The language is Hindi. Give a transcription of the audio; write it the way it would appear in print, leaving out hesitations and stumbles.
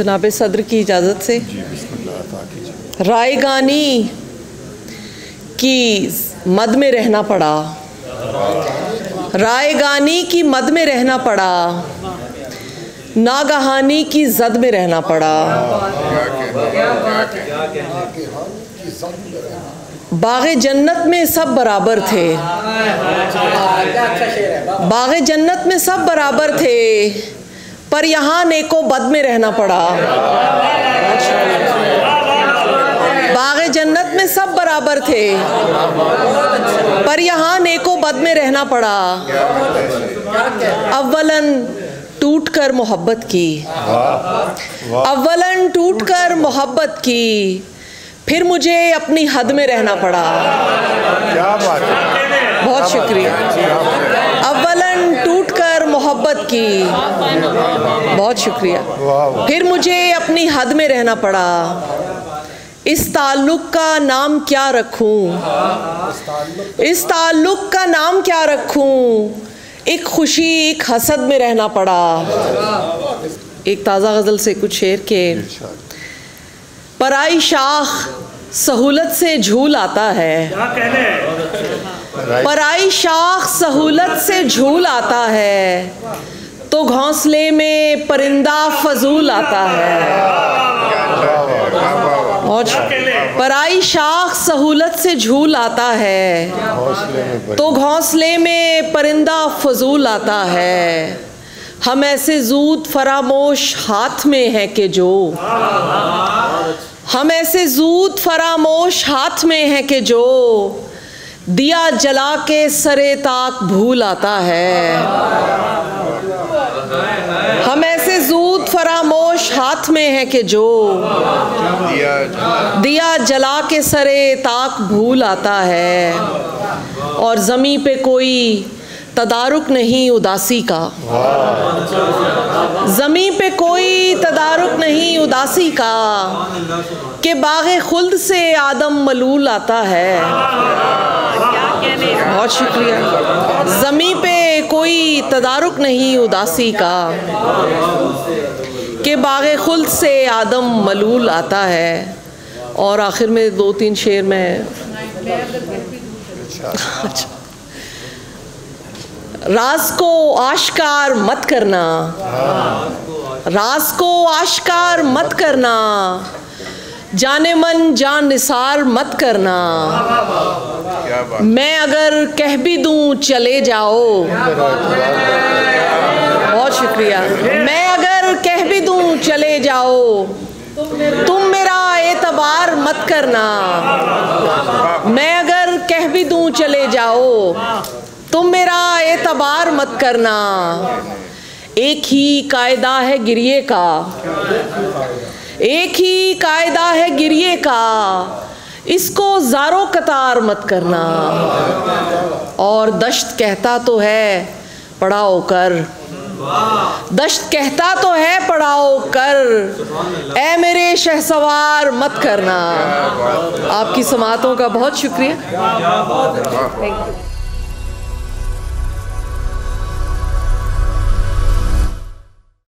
जनाब सदर की इजाज़त से रायगानी की मद में रहना पड़ा, रायगानी की मद में रहना पड़ा, नागहानी की जद में रहना पड़ा। बाग़े जन्नत में सब बराबर थे, बाग़े जन्नत में सब बराबर थे, पर यहाँ नेको बद में रहना पड़ा। बाग़े जन्नत में सब बराबर थे, पर यहाँ नेको बद में रहना पड़ा। अव्वलन टूट कर मोहब्बत की, अव्वलन टूट कर मोहब्बत की, फिर मुझे अपनी हद में रहना पड़ा। क्या बात है, बहुत शुक्रिया। अव्वलन टूट कर मोहब्बत की, बहुत शुक्रिया, फिर मुझे अपनी हद में रहना पड़ा। इस ताल्लुक़ का नाम क्या रखूं, इस ताल्लुक़ का नाम क्या रखूं, एक खुशी एक हसद में रहना पड़ा। एक ताज़ा गज़ल से कुछ शेर के। पराई शाख सहूलत से झूल आता है, पराई शाख सहूलत से झूल आता है, तो घोंसले में परिंदा फजूल आता है। पराई शाख सहूलत से झूल आता है, तो घोंसले में परिंदा फजूल आता है। हम ऐसे ज़ूद फरामोश हाथ में हैं कि जो, हम ऐसे ज़ूद फरामोश हाथ में हैं कि जो, दिया जला के सरे ताक भूल आता है। हम ऐसे ज़ूद फरामोश हाथ में हैं कि जो, दिया जला के सरे ताक भूल आता है। और ज़मीं पे कोई तदारुक नहीं उदासी का, ज़मीं पे कोई तदारुक नहीं उदासी का, कि बाग़े खुल्द से आदम मलूल आता है। बहुत शुक्रिया। ज़मीं पे कोई तदारुक नहीं उदासी का, कि बाग़े खुल्द से आदम मलूल आता है। और आखिर में दो तीन शेर में राज को आश्कार मत करना, राज को आश्कार मत करना, जाने मन जान निसार मत करना। मैं अगर कह भी दूं चले जाओ, बहुत शुक्रिया। मैं अगर कह भी दूं चले जाओ, तुम मेरा एतबार मत करना। मैं अगर कह भी दूं चले जाओ, तुम मेरा एतबार मत करना। एक ही कायदा है गिरिए का, एक ही कायदा है गिरिए का, इसको ज़ारो कतार मत करना। और दश्त कहता तो है पड़ाओ कर, दश्त कहता तो है पड़ाओ कर, ऐ मेरे शहसवार मत करना। आपकी समातों का बहुत शुक्रिया। Thank you.